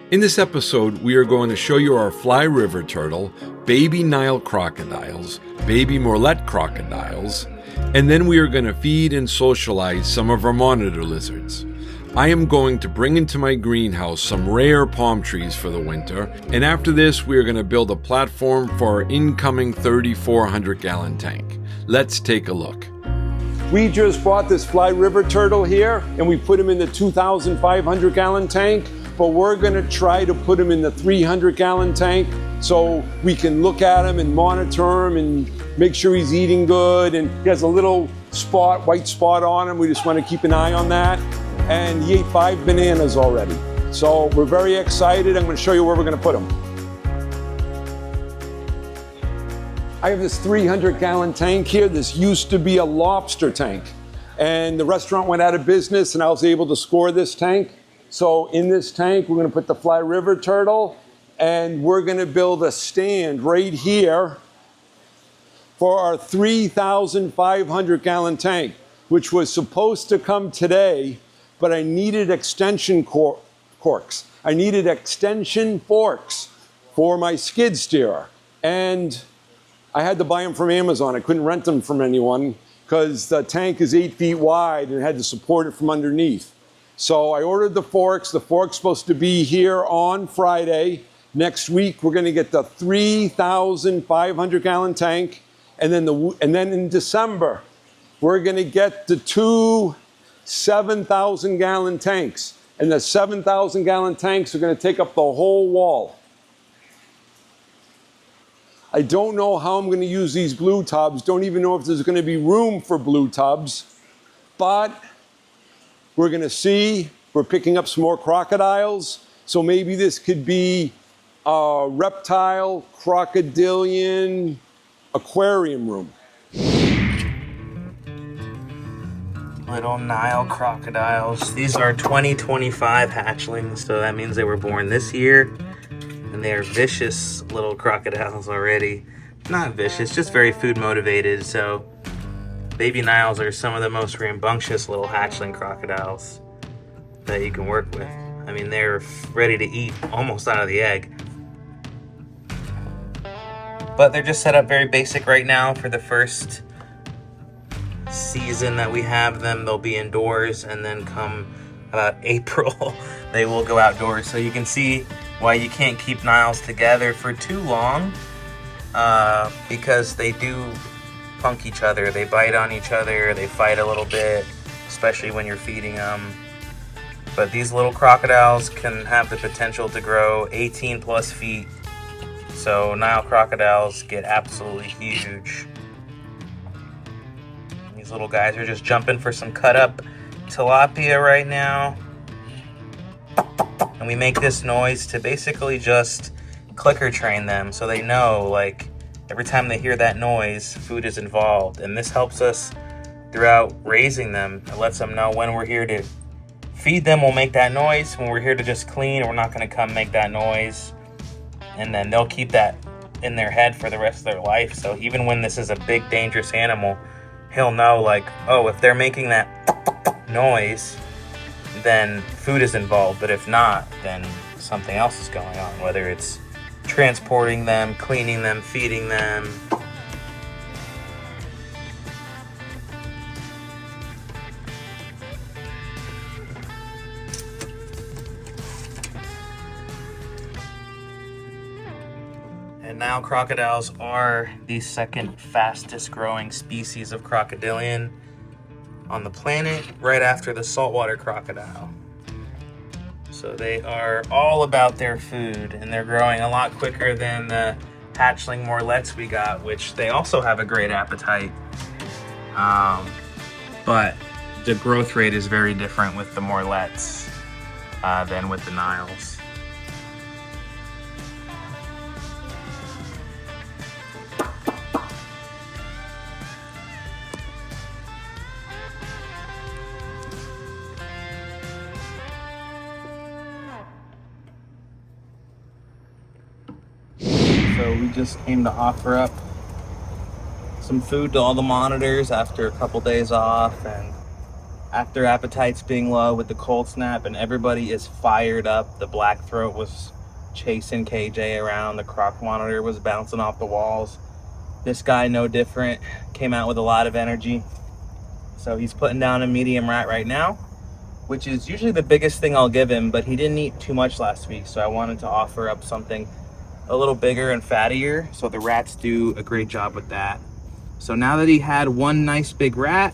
In this episode, we are going to show you our fly river turtle, baby Nile crocodiles, baby Morlet crocodiles, and then we are going to feed and socialize some of our monitor lizards. I am going to bring into my greenhouse some rare palm trees for the winter, and after this, we are going to build a platform for our incoming 3,400-gallon tank. Let's take a look. We just brought this fly river turtle here, and we put him in the 2,500-gallon tank. But we're gonna try to put him in the 300-gallon tank so we can look at him and monitor him and make sure he's eating good. And he has a little spot, white spot on him. We just wanna keep an eye on that. And he ate 5 bananas already. So we're very excited. I'm gonna show you where we're gonna put him. I have this 300-gallon tank here. This used to be a lobster tank. And the restaurant went out of business and I was able to score this tank. So in this tank, we're going to put the fly river turtle, and we're going to build a stand right here for our 3,500-gallon tank, which was supposed to come today, but I needed extension corks. I needed extension forks for my skid steer, and I had to buy them from Amazon. I couldn't rent them from anyone because the tank is 8 feet wide and had to support it from underneath. So I ordered the forks. The fork's supposed to be here on Friday. Next week, we're going to get the 3,500-gallon tank. And then in December, we're going to get the two 7,000-gallon tanks. And the 7,000-gallon tanks are going to take up the whole wall. I don't know how I'm going to use these blue tubs. Don't even know if there's going to be room for blue tubs. But we're going to see. We're picking up some more crocodiles. So maybe this could be a reptile, crocodilian aquarium room. Little Nile crocodiles. These are 2025 hatchlings, so that means they were born this year. And they are vicious little crocodiles already. Not vicious, just very food motivated. So baby Niles are some of the most rambunctious little hatchling crocodiles that you can work with. I mean, they're ready to eat almost out of the egg. But they're just set up very basic right now for the first season that we have them. They'll be indoors, and then come about April, they will go outdoors. So you can see why you can't keep Niles together for too long, because they do punk each other. They bite on each other, they fight a little bit, especially when you're feeding them. But these little crocodiles can have the potential to grow 18 plus feet. So Nile crocodiles get absolutely huge. These little guys are just jumping for some cut up tilapia right now. And we make this noise to basically just clicker train them so they know, like, every time they hear that noise, food is involved. And this helps us throughout raising them. It lets them know when we're here to feed them, we'll make that noise. When we're here to just clean, we're not going to come make that noise. And then they'll keep that in their head for the rest of their life. So even when this is a big, dangerous animal, he'll know, like, oh, if they're making that noise, then food is involved. But if not, then something else is going on, whether it's transporting them, cleaning them, feeding them. And Nile crocodiles are the second fastest growing species of crocodilian on the planet, right after the saltwater crocodile. So they are all about their food, and they're growing a lot quicker than the hatchling Morlets we got, which they also have a great appetite. But the growth rate is very different with the Morlets than with the Niles. So we just came to offer up some food to all the monitors after a couple days off, and after appetites being low with the cold snap, and everybody is fired up. The black throat was chasing KJ around. The croc monitor was bouncing off the walls. This guy, no different, came out with a lot of energy. So he's putting down a medium rat right now, which is usually the biggest thing I'll give him, but he didn't eat too much last week, so I wanted to offer up something a little bigger and fattier, so the rats do a great job with that. So now that he had one nice big rat,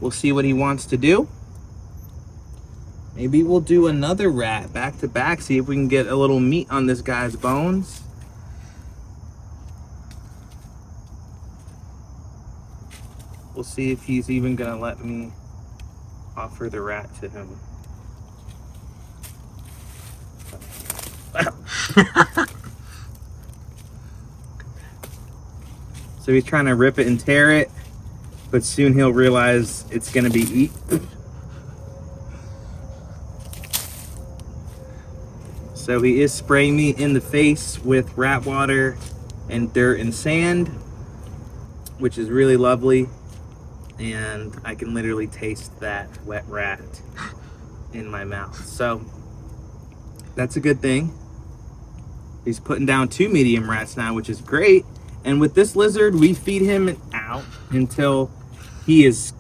we'll see what he wants to do. Maybe we'll do another rat back to back, see if we can get a little meat on this guy's bones. We'll see if he's even gonna let me offer the rat to him. So he's trying to rip it and tear it, but soon he'll realize it's gonna be eaten. So he is spraying me in the face with rat water and dirt and sand, which is really lovely. And I can literally taste that wet rat in my mouth. So that's a good thing. He's putting down 2 medium rats now, which is great. And with this lizard, we feed him out until he is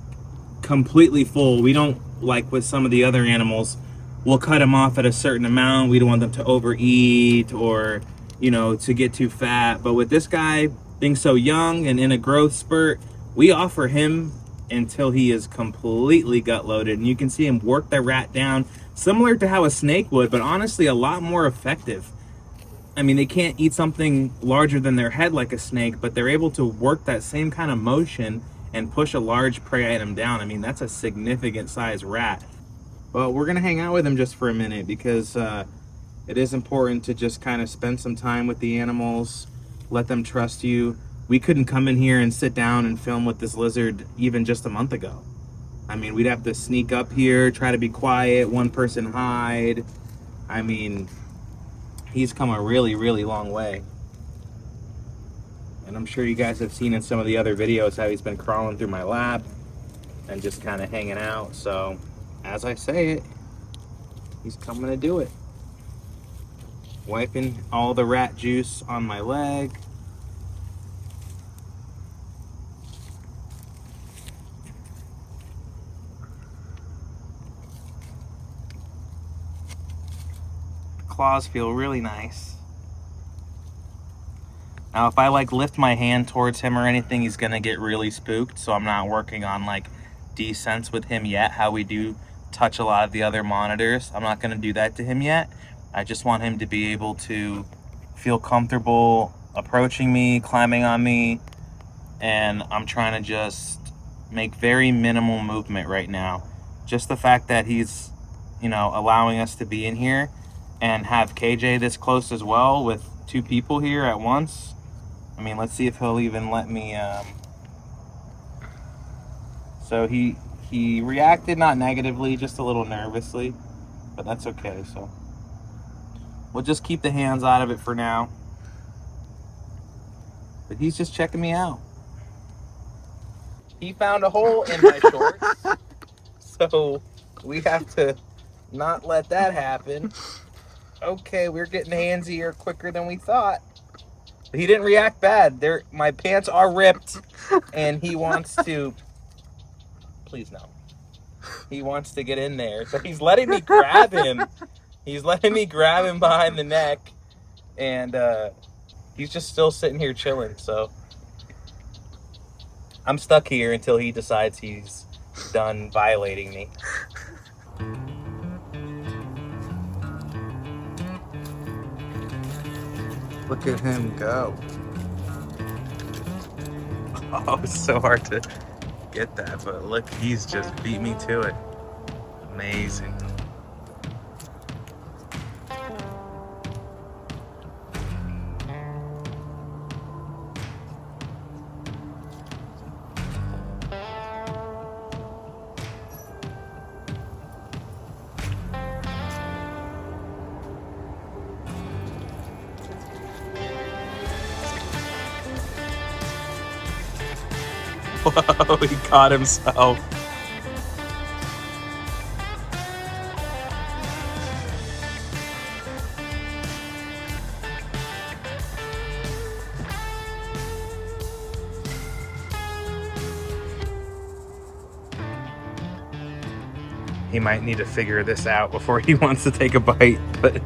completely full. We don't, like with some of the other animals, we'll cut him off at a certain amount. We don't want them to overeat or, you know, to get too fat. But with this guy being so young and in a growth spurt, we offer him until he is completely gut loaded. And you can see him work the rat down, similar to how a snake would, but honestly a lot more effective. I mean, they can't eat something larger than their head like a snake, but they're able to work that same kind of motion and push a large prey item down. I mean, that's a significant size rat. But we're gonna hang out with him just for a minute because it is important to just kind of spend some time with the animals, let them trust you. We couldn't come in here and sit down and film with this lizard even just a month ago. I mean, we'd have to sneak up here, try to be quiet, one person hide. I mean, he's come a really, really long way. And I'm sure you guys have seen in some of the other videos how he's been crawling through my lap and just kind of hanging out. So, as I say it, he's coming to do it. Wiping all the rat juice on my leg. Claws feel really nice. Now if I like lift my hand towards him or anything, he's gonna get really spooked, so I'm not working on like descents with him yet, how we do touch a lot of the other monitors. I'm not gonna do that to him yet. I just want him to be able to feel comfortable approaching me, climbing on me, and I'm trying to just make very minimal movement right now. Just the fact that he's, you know, allowing us to be in here and have KJ this close as well with 2 people here at once. I mean, let's see if he'll even let me. So he reacted not negatively, just a little nervously, but that's okay. So we'll just keep the hands out of it for now. But he's just checking me out. He found a hole in my shorts, so we have to not let that happen. Okay, we're getting handsy here quicker than we thought. But he didn't react bad. My pants are ripped, and he wants to... Please no. He wants to get in there. So he's letting me grab him. He's letting me grab him behind the neck, and he's just still sitting here chilling, so... I'm stuck here until he decides he's done violating me. Look at him go. Oh, it's so hard to get that, but look, he's just beat me to it. Amazing. Whoa, he caught himself. He might need to figure this out before he wants to take a bite, but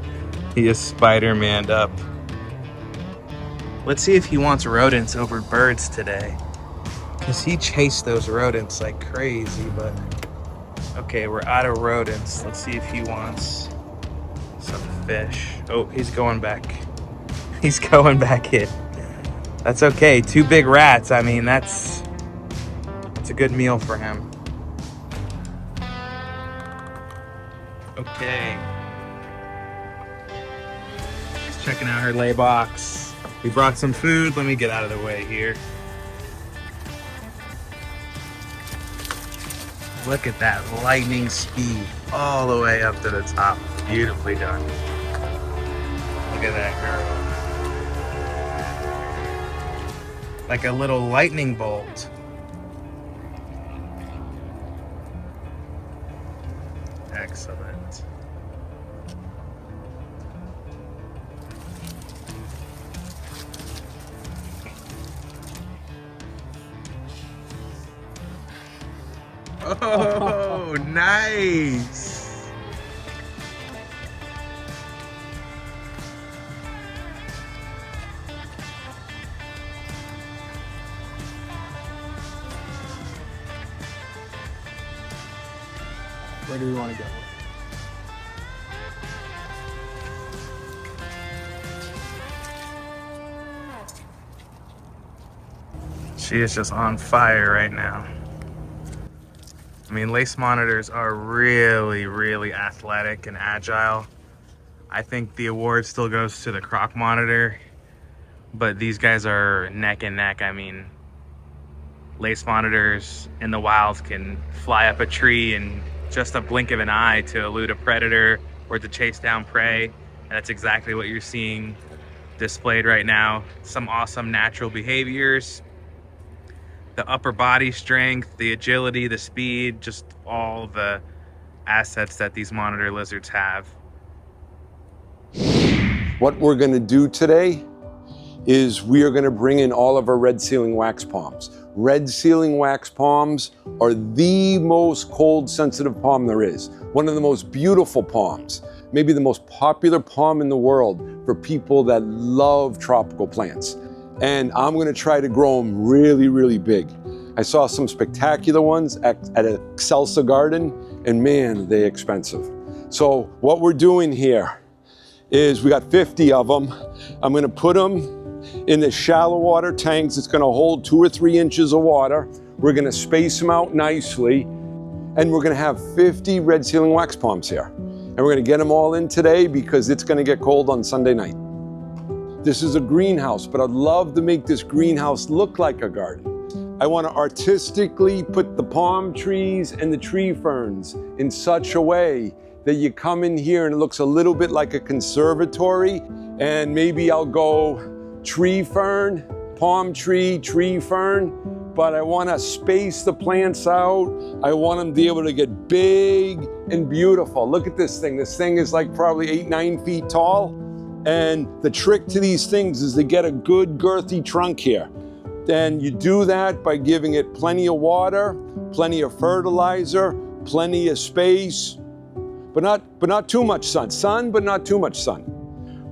he is Spider-Man'd up. Let's see if he wants rodents over birds today, because he chased those rodents like crazy, but okay, we're out of rodents. Let's see if he wants some fish. Oh, he's going back. He's going back in. That's okay. 2 big rats. I mean, that's a good meal for him. Okay. He's checking out her lay box. We brought some food. Let me get out of the way here. Look at that lightning speed all the way up to the top. Beautifully done. Look at that girl. Like a little lightning bolt. Excellent. Oh, nice. Where do we want to go? She is just on fire right now. I mean, lace monitors are really, really athletic and agile. I think the award still goes to the croc monitor, but these guys are neck and neck. I mean, lace monitors in the wild can fly up a tree in just a blink of an eye to elude a predator or to chase down prey. And that's exactly what you're seeing displayed right now. Some awesome natural behaviors. The upper body strength, the agility, the speed, just all the assets that these monitor lizards have. What we're going to do today is we are going to bring in all of our red ceiling wax palms. Red ceiling wax palms are the most cold sensitive palm there is. One of the most beautiful palms, maybe the most popular palm in the world for people that love tropical plants. And I'm going to try to grow them really, really big. I saw some spectacular ones at Excelsa Garden, and man, they're expensive. So what we're doing here is we got 50 of them. I'm going to put them in the shallow water tanks. It's going to hold 2 or 3 inches of water. We're going to space them out nicely, and we're going to have 50 red ceiling wax palms here. And we're going to get them all in today because it's going to get cold on Sunday night. This is a greenhouse, but I'd love to make this greenhouse look like a garden. I want to artistically put the palm trees and the tree ferns in such a way that you come in here and it looks a little bit like a conservatory, and maybe I'll go tree fern, palm tree, tree fern, but I want to space the plants out. I want them to be able to get big and beautiful. Look at this thing. This thing is like probably 8-9 feet tall. And the trick to these things is to get a good girthy trunk here. Then you do that by giving it plenty of water, plenty of fertilizer, plenty of space, but not too much sun. Sun, but not too much sun.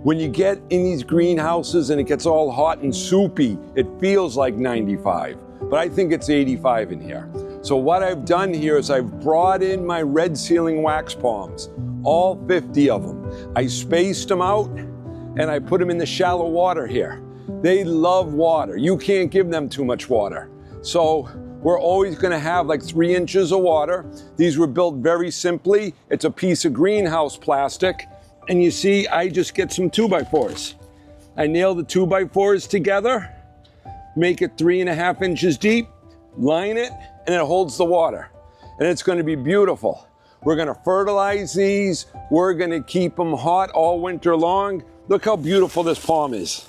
When you get in these greenhouses and it gets all hot and soupy, it feels like 95, but I think it's 85 in here. So what I've done here is I've brought in my red ceiling wax palms, all 50 of them. I spaced them out and I put them in the shallow water here. They love water. You can't give them too much water. So we're always gonna have like 3 inches of water. These were built very simply. It's a piece of greenhouse plastic. And you see, I just get some 2x4s. I nail the 2x4s together, make it 3.5 inches deep, line it, and it holds the water. And it's gonna be beautiful. We're gonna fertilize these. We're gonna keep them hot all winter long. Look how beautiful this palm is.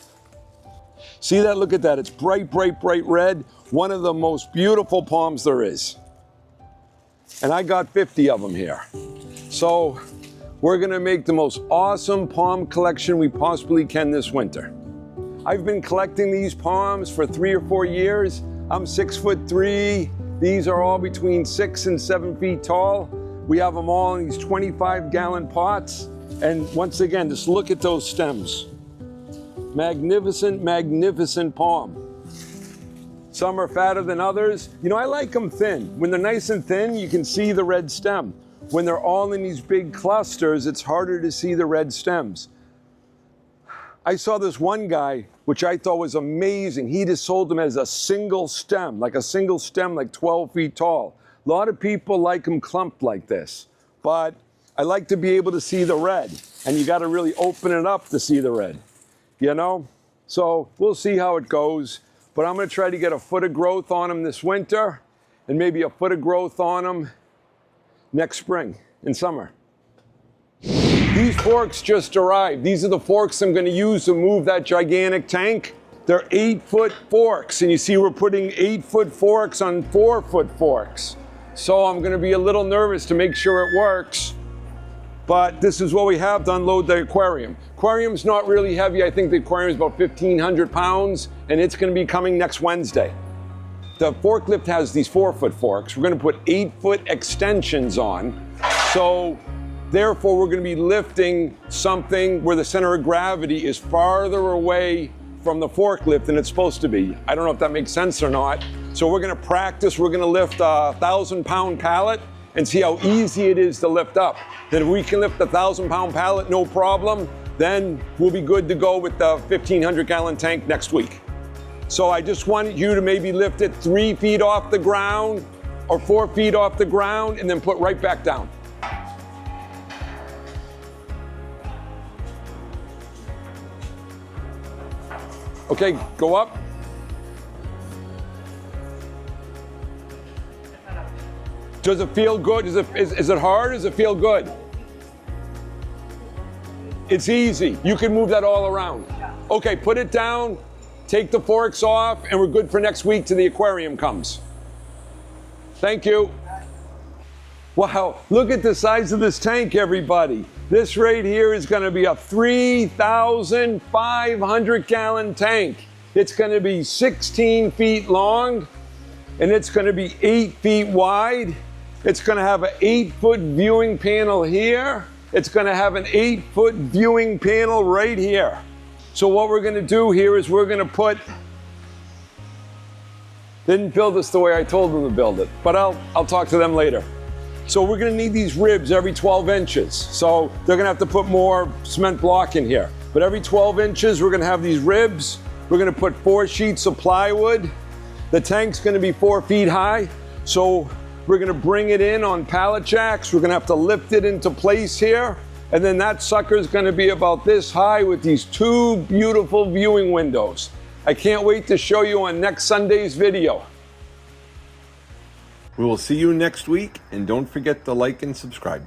See that? Look at that. It's bright, bright, bright red. One of the most beautiful palms there is. And I got 50 of them here. So we're gonna make the most awesome palm collection we possibly can this winter. I've been collecting these palms for 3 or 4 years. I'm 6'3". These are all between 6 and 7 feet tall. We have them all in these 25-gallon pots. And once again, just look at those stems. Magnificent, magnificent palm. Some are fatter than others. You know, I like them thin. When they're nice and thin, you can see the red stem. When they're all in these big clusters, it's harder to see the red stems. I saw this one guy, which I thought was amazing. He just sold them as a single stem, like 12 feet tall. A lot of people like them clumped like this, but I like to be able to see the red, and you got to really open it up to see the red, you know? So we'll see how it goes, but I'm going to try to get a foot of growth on them this winter, and maybe a foot of growth on them next spring and summer. These forks just arrived. These are the forks I'm going to use to move that gigantic tank. They're 8-foot forks, and you see we're putting 8-foot forks on 4-foot forks. So I'm going to be a little nervous to make sure it works, but this is what we have to unload the aquarium. Aquarium's not really heavy. I think the aquarium is about 1,500 pounds, and it's going to be coming next Wednesday. The forklift has these 4-foot forks. We're going to put 8-foot extensions on. So therefore, we're going to be lifting something where the center of gravity is farther away from the forklift than it's supposed to be. I don't know if that makes sense or not. So we're going to practice. We're going to lift a 1,000-pound pallet and see how easy it is to lift up. Then if we can lift a 1,000-pound pallet, no problem, then we'll be good to go with the 1,500-gallon tank next week. So I just wanted you to maybe lift it 3 feet off the ground or 4 feet off the ground and then put right back down. Okay, go up. Does it feel good? Is it hard? Does it feel good? It's easy. You can move that all around. Okay, put it down, take the forks off, and we're good for next week till the aquarium comes. Thank you. Wow, look at the size of this tank, everybody. This right here is going to be a 3,500-gallon tank. It's going to be 16 feet long, and it's going to be 8 feet wide. It's going to have an 8-foot viewing panel here. It's going to have an 8-foot viewing panel right here. So what we're going to do here is we're going to put, didn't build this the way I told them to build it, but I'll talk to them later. So we're going to need these ribs every 12 inches. So they're going to have to put more cement block in here. But every 12 inches, we're going to have these ribs. We're going to put 4 sheets of plywood. The tank's going to be 4 feet high. So we're going to bring it in on pallet jacks. We're going to have to lift it into place here. And then that sucker's going to be about this high with these 2 beautiful viewing windows. I can't wait to show you on next Sunday's video. We will see you next week, and don't forget to like and subscribe.